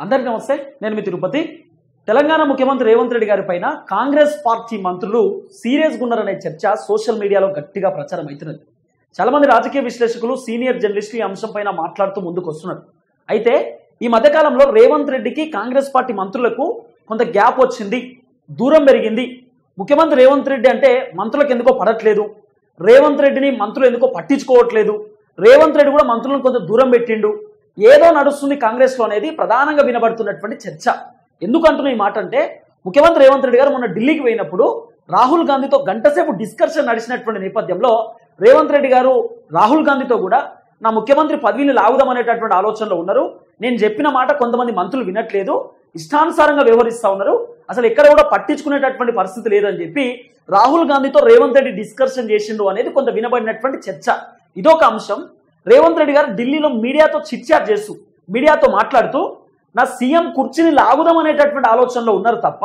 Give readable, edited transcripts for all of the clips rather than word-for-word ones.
అందరికీ నమస్తే, నేను మీ తిరుపతి. తెలంగాణ ముఖ్యమంత్రి రేవంత్ రెడ్డి గారి పైన కాంగ్రెస్ పార్టీ మంత్రులు సీరియస్గా ఉన్నారనే చర్చ సోషల్ మీడియాలో గట్టిగా ప్రచారం అవుతున్నది. చాలా మంది రాజకీయ విశ్లేషకులు, సీనియర్ జర్నలిస్టులు ఈ అంశం పైన మాట్లాడుతూ ముందుకు వస్తున్నారు. అయితే ఈ మధ్యకాలంలో రేవంత్ రెడ్డికి కాంగ్రెస్ పార్టీ మంత్రులకు కొంత గ్యాప్ వచ్చింది, దూరం పెరిగింది. ముఖ్యమంత్రి రేవంత్ రెడ్డి అంటే మంత్రులకు ఎందుకో పడట్లేదు, రేవంత్ రెడ్డిని మంత్రులు ఎందుకో పట్టించుకోవట్లేదు, రేవంత్ రెడ్డి కూడా మంత్రులను కొంత దూరం పెట్టిండు, ఏదో నడుస్తుంది కాంగ్రెస్లో అనేది ప్రధానంగా వినబడుతున్నటువంటి చర్చ. ఎందుకంటున్నా ఈ మాట అంటే, ముఖ్యమంత్రి రేవంత్ రెడ్డి గారు మొన్న ఢిల్లీకి పోయినప్పుడు రాహుల్ గాంధీతో గంటసేపు డిస్కషన్ నడిచినటువంటి నేపథ్యంలో రేవంత్ రెడ్డి గారు రాహుల్ గాంధీతో కూడా నా ముఖ్యమంత్రి పదవిని లాగుదామనేటటువంటి ఆలోచనలో ఉన్నారు, నేను చెప్పిన మాట కొంతమంది మంత్రులు వినట్లేదు, ఇష్టానుసారంగా వ్యవహరిస్తా ఉన్నారు, అసలు ఎక్కడ కూడా పట్టించుకునేటటువంటి పరిస్థితి లేదని చెప్పి రాహుల్ గాంధీతో రేవంత్ రెడ్డి డిస్కషన్ చేసిండు అనేది కొంత వినబడినటువంటి చర్చ. ఇదొక అంశం. రేవంత్ రెడ్డి గారు ఢిల్లీలో మీడియాతో చిట్చాట్ చేస్తూ, మీడియాతో మాట్లాడుతూ నా సీఎం కుర్చీని లాగుదాం అనేటటువంటి ఆలోచనలో ఉన్నారు తప్ప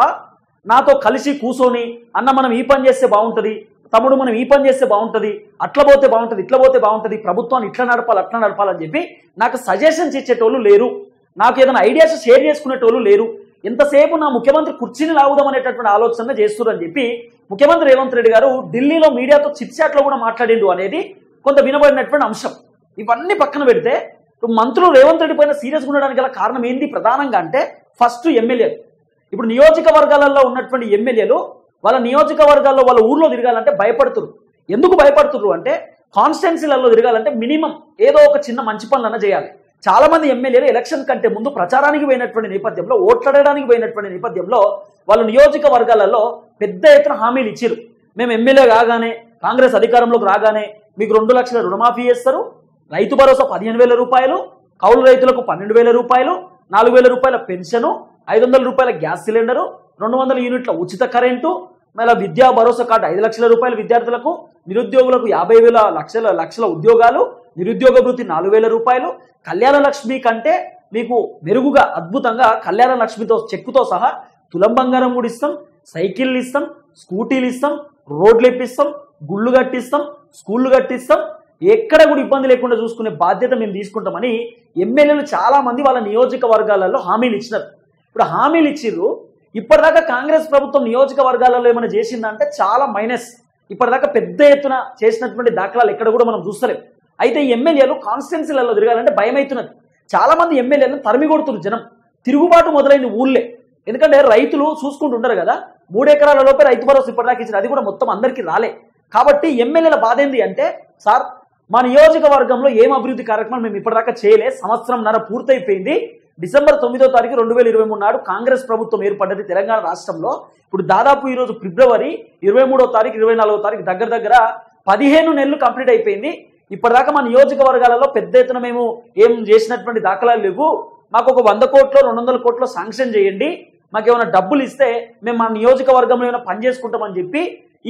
నాతో కలిసి కూర్చొని అన్న మనం ఈ పని చేస్తే బాగుంటుంది, తమ్ముడు మనం ఈ పని చేస్తే బాగుంటుంది, అట్లా పోతే బాగుంటుంది, ఇట్లా పోతే బాగుంటుంది, ప్రభుత్వాన్ని ఇట్లా నడపాలి అట్లా నడపాలని చెప్పి నాకు సజెషన్స్ ఇచ్చేటోళ్ళు లేరు, నాకు ఏదైనా ఐడియాస్ షేర్ చేసుకునేటోళ్ళు లేరు, ఎంతసేపు నా ముఖ్యమంత్రి కుర్చీని లాగుదాం అనేటటువంటి ఆలోచన చేస్తున్నారని చెప్పి ముఖ్యమంత్రి రేవంత్ రెడ్డి గారు ఢిల్లీలో మీడియాతో చిట్చాట్లో కూడా మాట్లాడిండు అనేది కొంత వినబడినటువంటి అంశం. ఇవన్నీ పక్కన పెడితే మంత్రులు రేవంత్ రెడ్డి పైన సీరియస్గా ఉండడానికి గల కారణం ఏంది ప్రధానంగా అంటే, ఫస్ట్ ఎమ్మెల్యేలు. ఇప్పుడు నియోజకవర్గాలలో ఉన్నటువంటి ఎమ్మెల్యేలు వాళ్ళ నియోజకవర్గాల్లో వాళ్ళ ఊర్లో తిరగాలంటే భయపడుతున్నారు. ఎందుకు భయపడుతున్నారు అంటే, కాన్స్టిట్యున్సీలలో తిరగాలంటే మినిమం ఏదో ఒక చిన్న మంచి పనులన్నా చేయాలి. చాలా మంది ఎమ్మెల్యేలు ఎలక్షన్ కంటే ముందు ప్రచారానికి పోయినటువంటి నేపథ్యంలో, ఓట్లాడడానికి పోయినటువంటి నేపథ్యంలో వాళ్ళు నియోజకవర్గాలలో పెద్ద ఎత్తున హామీలు ఇచ్చారు. మేము ఎమ్మెల్యే కాగానే, కాంగ్రెస్ అధికారంలోకి రాగానే మీకు 2 లక్షల రుణమాఫీ చేస్తారు, రైతు భరోసా 15,000 రూపాయలు, కౌలు రైతులకు 12,000 రూపాయలు, 4,000 రూపాయల పెన్షను, 500 రూపాయల గ్యాస్ సిలిండరు, 200 యూనిట్ల ఉచిత కరెంటు, మళ్ళీ విద్యా భరోసా కార్డు 5 లక్షల రూపాయలు విద్యార్థులకు, నిరుద్యోగులకు 50,000 లక్షల ఉద్యోగాలు, నిరుద్యోగ వృత్తి 4,000 రూపాయలు, కళ్యాణ లక్ష్మి కంటే మీకు మెరుగుగా అద్భుతంగా కళ్యాణ లక్ష్మితో చెక్కుతో సహా తులం బంగారం కూడా ఇస్తాం, సైకిళ్ళు ఇస్తాం, స్కూటీలు ఇస్తాం, రోడ్లు ఇప్పిస్తాం, గుళ్ళు కట్టిస్తాం, స్కూళ్ళు కట్టిస్తాం, ఎక్కడ కూడా ఇబ్బంది లేకుండా చూసుకునే బాధ్యత మేము తీసుకుంటామని ఎమ్మెల్యేలు చాలా మంది వాళ్ళ నియోజకవర్గాలలో హామీలు ఇచ్చినారు. ఇప్పుడు హామీలు ఇచ్చిర్రు, ఇప్పటిదాకా కాంగ్రెస్ ప్రభుత్వం నియోజకవర్గాలలో ఏమైనా చేసిందంటే చాలా మైనస్. ఇప్పటిదాకా పెద్ద ఎత్తున చేసినటువంటి దాఖలాలు ఎక్కడ కూడా మనం చూస్తలేం. అయితే ఈ ఎమ్మెల్యేలు కాన్స్టిట్యున్సీలలో తిరగాలంటే భయం అవుతున్నది. చాలా మంది ఎమ్మెల్యేలను తరిమి కొడుతున్నారు జనం. తిరుగుబాటు మొదలైంది ఊళ్ళే. ఎందుకంటే రైతులు చూసుకుంటుంటారు కదా, 3 ఎకరాల లోపే రైతు భరోసా ఇప్పటిదాకా ఇచ్చారు, అది కూడా మొత్తం అందరికీ రాలే. కాబట్టి ఎమ్మెల్యేల బాధ ఏంది అంటే, సార్ మా నియోజకవర్గంలో ఏం అభివృద్ధి కార్యక్రమాలు మేము ఇప్పటిదాకా చేయలే, సంవత్సరంన్నర పూర్తయిపోయింది, డిసెంబర్ 9వ తారీఖు 2023 నాడు కాంగ్రెస్ ప్రభుత్వం ఏర్పడ్డది తెలంగాణ రాష్ట్రంలో. ఇప్పుడు దాదాపు ఈరోజు ఫిబ్రవరి 23వ తారీఖు 24వ తారీఖు దగ్గర 15 నెలలు కంప్లీట్ అయిపోయింది. ఇప్పటిదాకా మా నియోజకవర్గాలలో పెద్ద ఎత్తున మేము ఏం చేసినటువంటి దాఖలాలు లేవు, మాకు ఒక 100 కోట్లు 200 కోట్లు శాంక్షన్ చేయండి, మాకేమైనా డబ్బులు ఇస్తే మేము మా నియోజకవర్గంలో ఏమైనా పని చేసుకుంటామని చెప్పి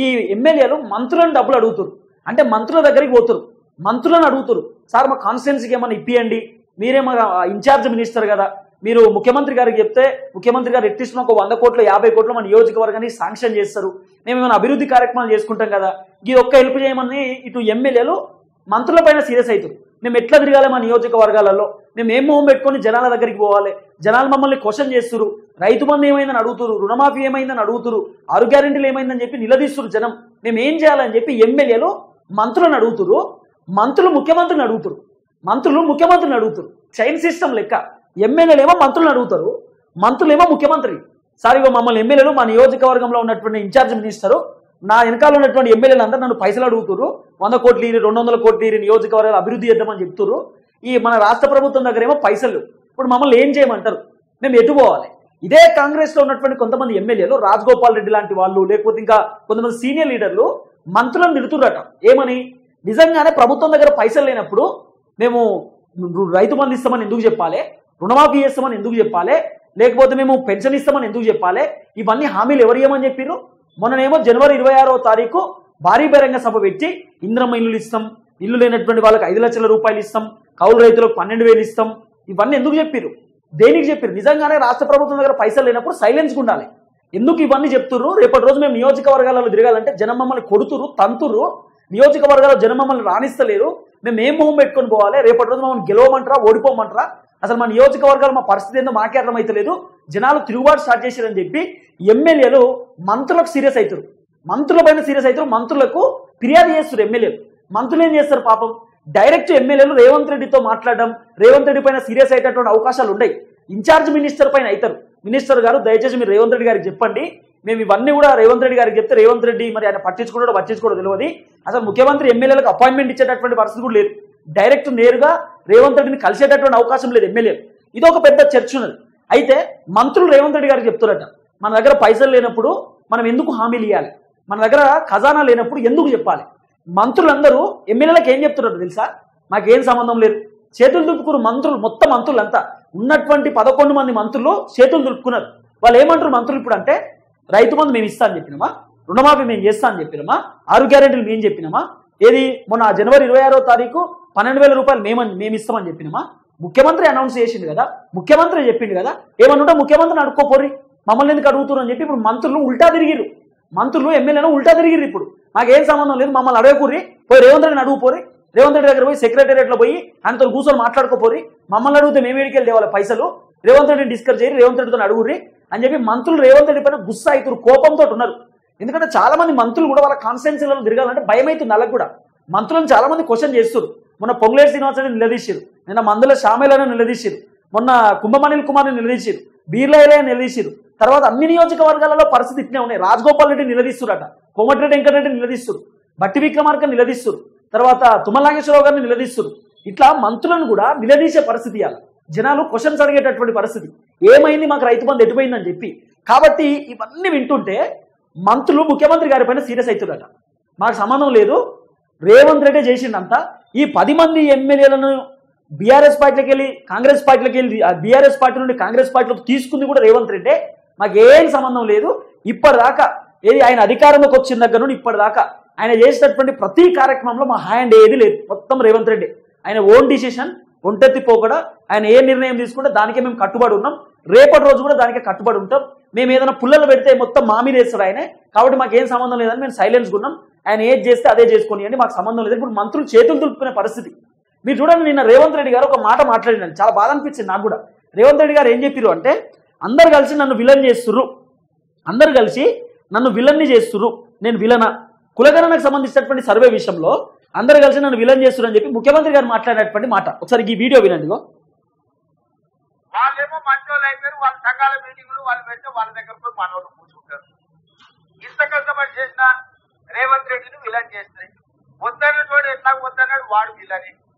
ఈ ఎమ్మెల్యేలు మంత్రులను డబ్బులు అడుగుతారు. అంటే మంత్రుల దగ్గరికి పోతారు, మంత్రులను అడుగుతారు, సార్ మా కాన్స్టిట్యున్సీకి ఏమైనా ఇప్పియండి, మీరేమో ఇన్ఛార్జ్ మినిస్టర్ కదా, మీరు ముఖ్యమంత్రి గారికి చెప్తే ముఖ్యమంత్రి గారు ఎట్టిస్తున్న ఒక 100 కోట్లు 50 కోట్లు మా నియోజకవర్గానికి శాంక్షన్ చేస్తారు, మేము ఏమైనా అభివృద్ధి కార్యక్రమాలు చేసుకుంటాం కదా, ఈ ఒక్క హెల్ప్ చేయమని ఇటు ఎమ్మెల్యేలు మంత్రుల పైన సీరియస్ అవుతారు. మేము ఎట్లా తిరగాలి మా నియోజకవర్గాలలో, మేము ఏం మొహం పెట్టుకొని జనాల దగ్గరికి పోవాలి, జనాలు మమ్మల్ని క్వశ్చన్ చేస్తున్నారు, రైతు బంధు ఏమైందని అడుగుతురు, రుణమాఫీ ఏమైందని అడుగుతురు, 6 గ్యారెంటీలు ఏమైందని చెప్పి నిలదీస్తున్నారు జనం, మేము ఏం చేయాలని చెప్పి ఎమ్మెల్యేలు మంత్రులను అడుగుతురు, మంత్రులు ముఖ్యమంత్రిని అడుగుతారు, మంత్రులు ముఖ్యమంత్రిని అడుగుతారు. చైన్ సిస్టమ్ లెక్క ఎమ్మెల్యేలు ఏమో మంత్రులను అడుగుతారు, మంత్రులేమో ముఖ్యమంత్రి. సార్ ఇగో మమ్మల్ని ఎమ్మెల్యేలు మా నియోజకవర్గంలో ఉన్నటువంటి ఇన్ఛార్జ్ మినిస్టరు నా వెనకాల ఉన్నటువంటి ఎమ్మెల్యేలు అందరూ నన్ను పైసలు అడుగుతున్నారు, 100 కోట్లు 200 కోట్లు నియోజకవర్గాలు అభివృద్ధి చేద్దామని చెప్తున్నారు, ఈ మన రాష్ట్ర ప్రభుత్వం దగ్గర ఏమో పైసలు, ఇప్పుడు మమ్మల్ని ఏం చేయమంటారు, మేము ఎటు పోవాలి? ఇదే కాంగ్రెస్ లో ఉన్నటువంటి కొంతమంది ఎమ్మెల్యేలు, రాజగోపాల్ రెడ్డి లాంటి వాళ్ళు, లేకపోతే ఇంకా కొంతమంది సీనియర్ లీడర్లు మంత్రులను నిలుతురట. ఏమని? నిజంగానే ప్రభుత్వం దగ్గర పైసలు లేనప్పుడు మేము రైతు బంధు ఇస్తామని ఎందుకు చెప్పాలి, రుణమాఫీ చేస్తామని ఎందుకు చెప్పాలి, లేకపోతే మేము పెన్షన్ ఇస్తామని ఎందుకు చెప్పాలి, ఇవన్నీ హామీలు ఎవరు ఇవ్వమని చెప్పారు? మొన్ననేమో జనవరి 26వ తారీఖు భారీ బహిరంగ సభ పెట్టి ఇంద్రమ్మ ఇల్లు ఇస్తాం, ఇల్లు లేనటువంటి వాళ్ళకి 5 లక్షల రూపాయలు ఇస్తాం, కౌలు రైతులకు 12,000 ఇస్తాం, ఇవన్నీ ఎందుకు చెప్పారు? దేనికి చెప్పారు? నిజంగానే రాష్ట్ర ప్రభుత్వం దగ్గర పైసలు లేనప్పుడు సైలెన్స్గా ఉండాలి. ఎందుకు ఇవన్నీ చెప్తుర్రు? రేపటి రోజు మేము నియోజకవర్గాలలో తిరగాలంటే జనం మమ్మల్ని కొడుతురు, తంతురు, నియోజకవర్గాల్లో జనం మమ్మల్ని రాణిస్తలేరు, మేము ఏం మొహం పెట్టుకొని పోవాలి, రేపటి రోజు మమ్మల్ని గెలవమంటారా ఓడిపోమంటారా అసలు మా నియోజకవర్గాలు మా పరిస్థితి ఏందో మాకే అర్థమైతలేదు, జనాలు తిరుగుబాటు స్టార్ట్ చేశారని చెప్పి ఎమ్మెల్యేలు మంత్రులకు సీరియస్ అవుతారు, మంత్రుల పైన సీరియస్ అవుతారు, మంత్రులకు ఫిర్యాదు చేస్తారు ఎమ్మెల్యేలు. మంత్రులు ఏం చేస్తారు పాపం, డైరెక్ట్ ఎమ్మెల్యేలు రేవంత్ రెడ్డితో మాట్లాడడం, రేవంత్ రెడ్డి పైన సీరియస్ అయ్యేటటువంటి అవకాశాలు ఉన్నాయి. ఇన్ఛార్జ్ మినిస్టర్ పైన అవుతారు, మినిస్టర్ గారు దయచేసి మీరు రేవంత్ రెడ్డి గారికి చెప్పండి, మేము ఇవన్నీ కూడా రేవంత్ రెడ్డి గారికి చెప్తే రేవంత్ రెడ్డి మరి ఆయన పట్టించుకోవడం తెలియదు. అసలు ముఖ్యమంత్రి ఎమ్మెల్యేలకు అపాయింట్మెంట్ ఇచ్చేటటువంటి పరిస్థితి కూడా లేదు, డైరెక్ట్ నేరుగా రేవంత్ రెడ్డిని కలిసేటటువంటి అవకాశం లేదు ఎమ్మెల్యేలు. ఇది ఒక పెద్ద చర్చ ఉన్నది. అయితే మంత్రులు రేవంత్ రెడ్డి గారికి చెప్తారట, మన దగ్గర పైసలు లేనప్పుడు మనం ఎందుకు హామీలు ఇవ్వాలి, మన దగ్గర ఖజానా లేనప్పుడు ఎందుకు చెప్పాలి. మంత్రులందరూ ఎమ్మెల్యేలకు ఏం చెప్తున్నారు తెలుసా, మాకేం సంబంధం లేదు, చేతులు దులుపుకున్నారు మంత్రులు, మొత్తం మంత్రులంతా ఉన్నటువంటి 11 మంది మంత్రులు చేతులు దులుపుకున్నారు. వాళ్ళు ఏమంటారు మంత్రులు ఇప్పుడు అంటే, రైతు బంధు మేము ఇస్తా అని చెప్పినామా, రుణమాఫీ మేము చేస్తా అని చెప్పినామా, 6 గ్యారెంటీలు మేము చెప్పినామా, ఏది మొన్న జనవరి 26వ తారీఖు 12,000 రూపాయలు మేము ఇస్తామని చెప్పినామా, ముఖ్యమంత్రి అనౌన్స్ చేసింది కదా, ముఖ్యమంత్రి చెప్పింది కదా, ఏమనుంటే ముఖ్యమంత్రిని అడుక్కోపోరి, మమ్మల్ని ఎందుకు అడుగుతున్నారు అని చెప్పి ఇప్పుడు మంత్రులు ఉల్టా తిరిగిరు, మంత్రులు ఎమ్మెల్యేలు ఉల్టా తిరిగిరు. ఇప్పుడు మాకేం సంబంధం లేదు, మమ్మల్ని అడగకూరి, పోయి రేవంత్ రెడ్డిని అడుగుపోరి, రేవంత్ రెడ్డి దగ్గర పోయి సెక్రటేరియట్లో పోయి ఆయనతో కూర్చొని మాట్లాడుకోపోరి, మమ్మల్ని అడిగితే మేము ఏడికెళ్ళి తేవాలి పైసలు, రేవంత్ రెడ్డిని డిస్కస్ చేయరు, రేవంత్ రెడ్డితో అడుగురి అని చెప్పి మంత్రులు రేవంత్ రెడ్డి పైన గుస్సా అవుతారు, కోపంతో ఉన్నారు. ఎందుకంటే చాలా మంది మంత్రులు కూడా వాళ్ళ కాన్స్టిట్యున్సీలలో తిరగాలంటే భయం అవుతుంది వాళ్ళకు కూడా. మంత్రులను చాలా మంది క్వశ్చన్ చేస్తారు, మొన్న పొంగులేటి శ్రీనివాసరెడ్డి నిలదీశారు, నిన్న మందుల షామేలను నిలదీశారు, మొన్న కుంభమణిల్ కుమార్ని నిలదీశారు, బీర్లైలే నిలదీశారు. తర్వాత అన్ని నియోజకవర్గాలలో పరిస్థితి ఇట్నే ఉన్నాయి. రాజగోపాల్ రెడ్డి నిలదీస్తురట, కోమటిరెడ్డి వెంకటరెడ్డి నిలదీస్తారు, బట్టి విక్రమార్క నిలదీస్తారు, తర్వాత తుమ్మల నాగేశ్వరరావు గారిని నిలదీస్తారు. ఇట్లా మంత్రులను కూడా నిలదీసే పరిస్థితి ఇవ్వాలి, జనాలు క్వశ్చన్స్ అడిగేటటువంటి పరిస్థితి, ఏమైంది మాకు రైతు బంధు ఎటుపోయిందని చెప్పి. కాబట్టి ఇవన్నీ వింటుంటే మంత్రులు ముఖ్యమంత్రి గారి పైన సీరియస్ అవుతున్నారట, మాకు సంబంధం లేదు, రేవంత్ రెడ్డి చేసిండంతా. ఈ 10 మంది ఎమ్మెల్యేలను బీఆర్ఎస్ పార్టీలోకి వెళ్ళి కాంగ్రెస్ పార్టీలోకి వెళ్ళి బీఆర్ఎస్ పార్టీ నుండి కాంగ్రెస్ పార్టీలోకి తీసుకుంది కూడా రేవంత్ రెడ్డి, మాకేం సంబంధం లేదు. ఇప్పటిదాకా ఏది ఆయన అధికారంలోకి వచ్చిన దగ్గర నుండి ఇప్పటిదాకా ఆయన చేసినటువంటి ప్రతి కార్యక్రమంలో మా హ్యాండ్ ఏది లేదు, మొత్తం రేవంత్ రెడ్డి. ఆయన ఓన్ డిసిషన్, ఒంటెత్తిపోకడా ఆయన ఏ నిర్ణయం తీసుకుంటే దానికే మేము కట్టుబడి ఉన్నాం, రేపటి రోజు కూడా దానికే కట్టుబడి ఉంటాం. మేము ఏదైనా పుల్లలు పెడితే మొత్తం మా మీద వేస్తారు ఆయనే, కాబట్టి మాకు ఏం సంబంధం లేదని మేము సైలెన్స్ ఉన్నాం, ఆయన ఏది చేస్తే అదే చేసుకొని అని మాకు సంబంధం లేదు. ఇప్పుడు మంత్రులు చేతులు దులుపుకునే పరిస్థితి. మీరు చూడండి, నిన్న రేవంత్ రెడ్డి గారు ఒక మాట మాట్లాడినాను, చాలా బాధ అనిపించింది నాకు కూడా. రేవంత్ రెడ్డి గారు ఏం చెప్పారు అంటే, అందరు కలిసి నన్ను విలన్ చేస్తుర్రు, అందరు కలిసి నన్ను విలన్ని చేస్తుర్రు, నేను విలనా, కులగణనకు సంబంధించినటువంటి సర్వే విషయంలో అందరు కలిసి నన్ను విలన్ చేస్తున్నారు అని చెప్పి ముఖ్యమంత్రి గారు మాట్లాడినటువంటి మాట. ఒకసారి ఈ వీడియో వినండి. వాళ్ళేమో మంచోళ్ళు అయిపోయారు, వాళ్ళ సంఘాల మీటింగ్లు వాళ్ళు పెడితే వాళ్ళ దగ్గర పోయి మనోళ్ళు కూర్చుంటారు. ఇంత కష్టపడి చేసిన రేవంత్ రెడ్డిని విలన్ చేస్తాయి, వద్దన్నాడు ఎట్లా వద్దన్నాడు వాడు విలని,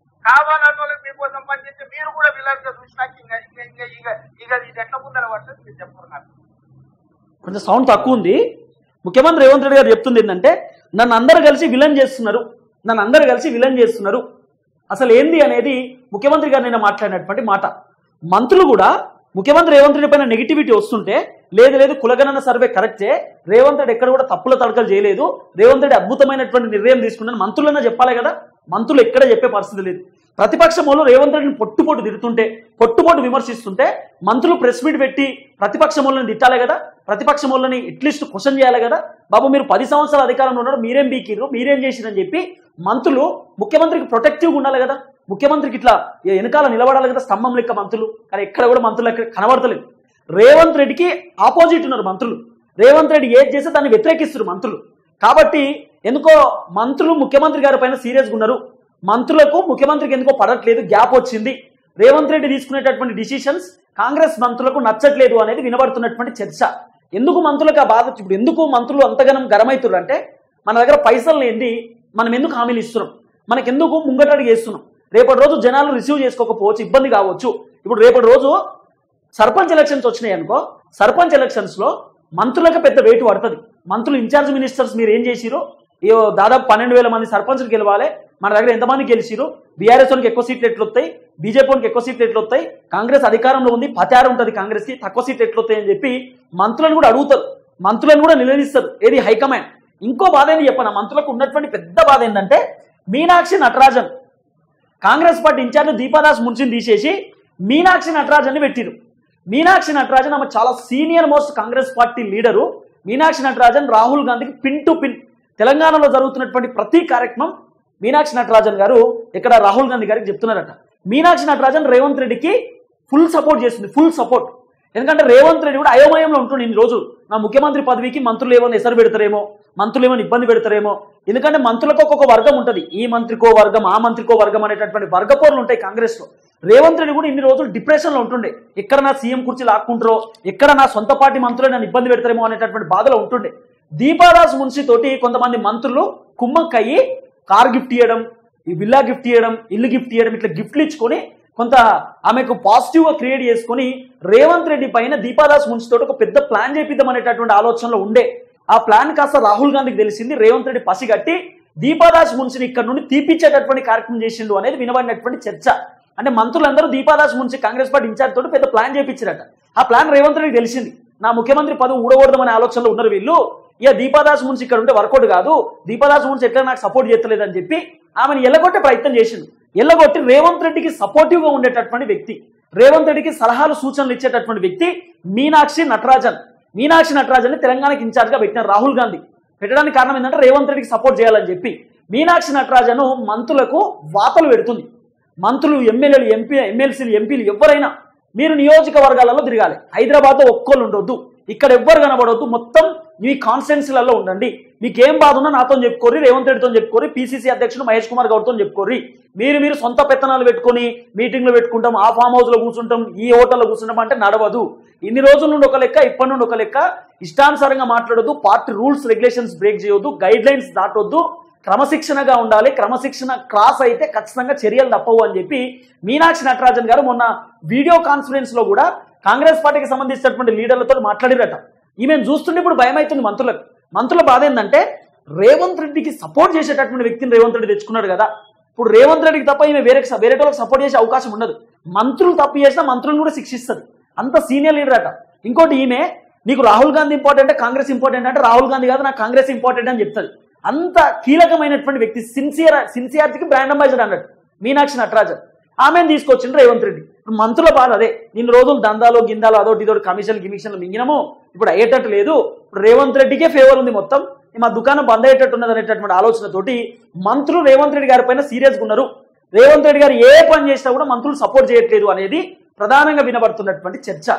కావాలన్న వాళ్ళకి మీకోసం పనిచేస్తే మీరు కూడా విలన్ గా చూసినాక ఇక ఇది ఎట్లా ముందర పడుతుంది మీరు చెప్పుకున్నారు. కొంచెం సౌండ్ తక్కువ ఉంది. ముఖ్యమంత్రి రేవంత్ రెడ్డి గారు చెప్తుంది ఏంటంటే, నన్ను అందరు కలిసి విలన్ చేస్తున్నారు, నన్ను అందరు కలిసి విలన్ చేస్తున్నారు. అసలు ఏంది అనేది ముఖ్యమంత్రి గారు నిన్న మాట్లాడినటువంటి మాట. మంత్రులు కూడా ముఖ్యమంత్రి రేవంత్ రెడ్డి పైన నెగిటివిటీ వస్తుంటే, లేదు కులగణన సర్వే కరెక్టే, రేవంత్ రెడ్డి ఎక్కడ కూడా తప్పుల తడకలు చేయలేదు, రేవంత్ రెడ్డి అద్భుతమైనటువంటి నిర్ణయం తీసుకున్నాను మంత్రులన్నా చెప్పాలి కదా. మంత్రులు ఎక్కడ చెప్పే పరిస్థితి లేదు. ప్రతిపక్షం వాళ్ళు రేవంత్ రెడ్డిని పొట్టుపోటు తిడుతుంటే, పొట్టుపోటు విమర్శిస్తుంటే మంత్రులు ప్రెస్ మీట్ పెట్టి ప్రతిపక్షం వాళ్ళని తిట్టాలి కదా, ప్రతిపక్షం వాళ్ళని అట్లీస్ట్ క్వశ్చన్ చేయాలి కదా. బాబు మీరు 10 సంవత్సరాల అధికారంలో ఉన్నారు, మీరేం బీకిర్రు, మీరేం చేసిరని చెప్పి మంత్రులు ముఖ్యమంత్రికి ప్రొటెక్టివ్గా ఉండాలి కదా, ముఖ్యమంత్రికి ఇట్లా వెనకాల నిలబడాలి కదా స్తంభం లెక్క మంత్రులు. కానీ ఎక్కడ కూడా మంత్రులు ఎక్కడ కనబడతలేదు. రేవంత్ రెడ్డికి ఆపోజిట్ ఉన్నారు మంత్రులు, రేవంత్ రెడ్డి ఏది చేస్తే దాన్ని వ్యతిరేకిస్తున్నారు మంత్రులు. కాబట్టి ఎందుకో మంత్రులు ముఖ్యమంత్రి గారి పైన సీరియస్గా ఉన్నారు, మంత్రులకు ముఖ్యమంత్రికి ఎందుకో పడట్లేదు, గ్యాప్ వచ్చింది. రేవంత్ రెడ్డి తీసుకునేటటువంటి డిసిషన్స్ కాంగ్రెస్ మంత్రులకు నచ్చట్లేదు అనేది వినబడుతున్నటువంటి చర్చ. ఎందుకు మంత్రులకు ఆ బాధ, ఇప్పుడు ఎందుకు మంత్రులు అంతగానం గరమవుతున్నారు అంటే, మన దగ్గర పైసలు లేనిది మనం ఎందుకు హామీలు ఇస్తున్నాం, మనకెందుకు ముంగటడిగి వేస్తున్నాం, రేపటి రోజు జనాలు రిసీవ్ చేసుకోకపోవచ్చు, ఇబ్బంది కావచ్చు. ఇప్పుడు రేపటి రోజు సర్పంచ్ ఎలక్షన్స్ వచ్చినాయి అనుకో, సర్పంచ్ ఎలక్షన్స్లో మంత్రులకు పెద్ద వెయిట్ పడుతుంది. మంత్రులు ఇన్ఛార్జ్ మినిస్టర్స్ మీరు ఏం చేసిరో, దాదాపు 12,000 మంది సర్పంచ్లు గెలవాలి, మన దగ్గర ఎంతమంది గెలిచిరు, బీఆర్ఎస్ వానికి ఎక్కువ సీట్లు ఎట్లు వస్తాయి, బీజేపీ వానికి ఎక్కువ సీట్లు ఎట్లు వస్తాయి, కాంగ్రెస్ అధికారంలో ఉంది 16 ఉంటుంది కాంగ్రెస్కి, తక్కువ సీట్లు ఎట్లు వస్తాయి అని చెప్పి మంత్రులను కూడా అడుగుతారు, మంత్రులను కూడా నిలదీస్తారు ఏది హైకమాండ్. ఇంకో బాధ ఏంటి చెప్పనా, మంత్రులకు ఉన్నటువంటి పెద్ద బాధ ఏంటంటే, మీనాక్షి నటరాజన్ కాంగ్రెస్ పార్టీ ఇన్ఛార్జ్ దీపాదాస్ మున్సిని తీసేసి మీనాక్షి నటరాజన్ ని పెట్టిరు. మీనాక్షి నటరాజన్ ఆమె చాలా senior most Congress party leader. Meenakshi Natarajan Rahul గాంధీకి పిన్ టు పిన్, తెలంగాణలో జరుగుతున్నటువంటి ప్రతి కార్యక్రమం మీనాక్షి నటరాజన్ గారు ఇక్కడ రాహుల్ గాంధీ గారికి చెప్తున్నారట. మీనాక్షి నటరాజన్ రేవంత్ రెడ్డికి ఫుల్ సపోర్ట్ చేస్తుంది, ఫుల్ సపోర్ట్. ఎందుకంటే రేవంత్ రెడ్డి కూడా అయోమయంలో ఉంటుండే ఇన్ని రోజులు. నా ముఖ్యమంత్రి పదవికి మంత్రులు ఏమైనా ఎసరు పెడతారేమో, మంత్రులు ఏమైనా ఇబ్బంది పెడతారేమో. ఎందుకంటే మంత్రులకు ఒక్కొక్క వర్గం ఉంటుంది, ఈ మంత్రికో వర్గం ఆ మంత్రికో వర్గం అనేటటువంటి వర్గపోర్లు ఉంటాయి కాంగ్రెస్లో. రేవంత్ రెడ్డి కూడా ఇన్ని రోజులు డిప్రెషన్లో ఉంటుండే, ఎక్కడ నా సీఎం కుర్చీ లాక్కుంటారో, ఎక్కడ నా సొంత పార్టీ మంత్రులు నన్ను ఇబ్బంది పెడతారేమో అనేటటువంటి బాధలో ఉంటుండే. దీపాదాస్ మున్షి తోటి కొంతమంది మంత్రులు కుమ్మక్కయ్యి కార్ గిఫ్ట్ ఇవ్వడం, ఈ విల్లా గిఫ్ట్ ఇవ్వడం, ఇల్లు గిఫ్ట్ ఇవ్వడం, ఇట్లా గిఫ్ట్లు ఇచ్చుకొని కొంత ఆమెకు పాజిటివ్గా క్రియేట్ చేసుకుని రేవంత్ రెడ్డి పైన దీపాదాస్ మున్షి తోటి ఒక పెద్ద ప్లాన్ చేపిద్దాం అనేటటువంటి ఆలోచనలో ఉండే. ఆ ప్లాన్ కాస్త రాహుల్ గాంధీకి తెలిసింది. రేవంత్ రెడ్డి పసిగట్టి దీపాదాస్ మున్షిని ఇక్కడ నుండి తీపిచ్చేటటువంటి కార్యక్రమం చేసిండు అనేది వినబడినటువంటి చర్చ. అంటే మంత్రులందరూ దీపాదాస్ మున్షి కాంగ్రెస్ పార్టీ ఇన్ఛార్జ్ తోటి పెద్ద ప్లాన్ చేపించారట. ఆ ప్లాన్ రేవంత్ రెడ్డికి తెలిసింది. నా ముఖ్యమంత్రి పదవి ఊడగొడదామనే ఆలోచనలో ఉన్నారు వీళ్ళు. ఇక దీపాదాస్ మున్షి ఇక్కడ ఉంటే వర్కౌట్ కాదు, దీపాదాస్ మున్షి ఎట్లా నాకు సపోర్ట్ చేస్తలేదని చెప్పి ఆమెను ఎల్లగొట్టే ప్రయత్నం చేసిండు. ఎల్లగొట్టి రేవంత్ రెడ్డికి సపోర్టివ్గా ఉండేటటువంటి వ్యక్తి, రేవంత్ రెడ్డికి సలహాలు సూచనలు ఇచ్చేటటువంటి వ్యక్తి మీనాక్షి నటరాజన్. మీనాక్షి నటరాజన్ తెలంగాణకి ఇన్ఛార్జ్గా పెట్టినారు రాహుల్ గాంధీ. పెట్టడానికి కారణం ఏంటంటే రేవంత్ రెడ్డికి సపోర్ట్ చేయాలని చెప్పి. మీనాక్షి నటరాజన్ మంత్రులకు వాతలు పెడుతుంది. మంత్రులు, ఎమ్మెల్యేలు, ఎమ్మెల్సీలు, ఎంపీలు ఎవరైనా మీరు నియోజకవర్గాలలో తిరగాలి. హైదరాబాద్లో ఒక్కోళ్ళు ఉండొద్దు, ఇక్కడ ఎవ్వరు కనబడవద్దు, మొత్తం మీ కాన్స్టిట్యున్సీలలో ఉండండి. మీకేం బాధ ఉన్నా నాతో చెప్పుకోరి, రేవంత్ రెడ్డితో చెప్పుకోరి, పిసిసి అధ్యక్షుడు మహేష్ కుమార్ గౌడ్తో చెప్పుకోరి. మీరు సొంత పెత్తనాలు పెట్టుకొని మీటింగ్లు పెట్టుకుంటాం, ఆ ఫామ్ హౌస్లో కూర్చుంటాం, ఈ హోటల్లో కూర్చుంటాం అంటే నడవదు. ఇన్ని రోజుల నుండి ఒక లెక్క, ఇప్పటి నుండి ఒక లెక్క. ఇష్టానుసారంగా మాట్లాడొద్దు, పార్టీ రూల్స్ రెగ్యులేషన్స్ బ్రేక్ చేయొద్దు, గైడ్ లైన్స్ దాటొద్దు, క్రమశిక్షణగా ఉండాలి. క్రమశిక్షణ క్రాస్ అయితే ఖచ్చితంగా చర్యలు తప్పవు అని చెప్పి మీనాక్షి నటరాజన్ గారు మొన్న వీడియో కాన్ఫరెన్స్ లో కూడా కాంగ్రెస్ పార్టీకి సంబంధించినటువంటి లీడర్లతో మాట్లాడిరట. ఈమెను చూస్తుంటే ఇప్పుడు భయం అవుతుంది మంత్రులకు. మంత్రుల బాధ ఏంటంటే రేవంత్ రెడ్డికి సపోర్ట్ చేసేటటువంటి వ్యక్తిని రేవంత్ రెడ్డి తెచ్చుకున్నాడు కదా. ఇప్పుడు రేవంత్ రెడ్డికి తప్ప ఈమె వేరేటోళ్ళకి సపోర్ట్ చేసే అవకాశం ఉండదు. మంత్రులు తప్పు చేసినా మంత్రులను కూడా శిక్షిస్తుంది, అంత సీనియర్ లీడర్ అట. ఇంకోటి ఈమె నీకు రాహుల్ గాంధీ ఇంపార్టెంట్, కాంగ్రెస్ ఇంపార్టెంట్ అంటే రాహుల్ గాంధీ కాదు నాకు కాంగ్రెస్ ఇంపార్టెంట్ అని చెప్తుంది. అంత కీలకమైనటువంటి వ్యక్తి, సిన్సియారిటీకి బ్రాండ్ అంబాసిడర్ అన్నట్టు మీనాక్షి నటరాజన్. ఆమెను తీసుకొచ్చిండ్రు రేవంత్ రెడ్డి. ఇప్పుడు మంత్రుల బాధ అదే, నిన్ను రోజులు దందాలో గిందాలో అదోటి ఇదోటి కమిషన్లు మింగినము, ఇప్పుడు అయ్యేటట్టు లేదు. ఇప్పుడు రేవంత్ రెడ్డికే ఫేవర్ ఉంది, మొత్తం మా దుకాణం బంద్ అయ్యేటట్టు ఉన్నది అనేటటువంటి ఆలోచనతోటి మంత్రులు రేవంత్ రెడ్డి గారి పైన సీరియస్గా ఉన్నారు. రేవంత్ రెడ్డి గారు ఏ పని చేసినా కూడా మంత్రులు సపోర్ట్ చేయట్లేదు అనేది ప్రధానంగా వినబడుతున్నటువంటి చర్చ.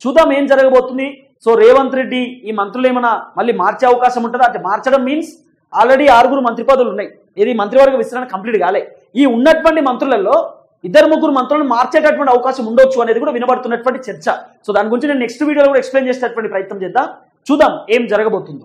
చూద్దాం ఏం జరగబోతుంది. సో రేవంత్ రెడ్డి ఈ మంత్రులు ఏమైనా మళ్ళీ మార్చే అవకాశం ఉంటుందా అంటే, మార్చడం మీన్స్ ఆల్రెడీ 6 మంత్రి పదవులు ఉన్నాయి, ఇది మంత్రివర్గ విస్తరణ కంప్లీట్ కాలే. ఈ ఉన్నటువంటి మంత్రులలో 2-3 మంత్రులను మార్చేటటువంటి అవకాశం ఉండొచ్చు అనేది కూడా వినబడుతున్నటువంటి చర్చ. సో దాని గురించి నేను నెక్స్ట్ వీడియోలో కూడా ఎక్స్ప్లెయిన్ చేసేటటువంటి ప్రయత్నం చేద్దాం. చూద్దాం ఏం జరగబోతుందో.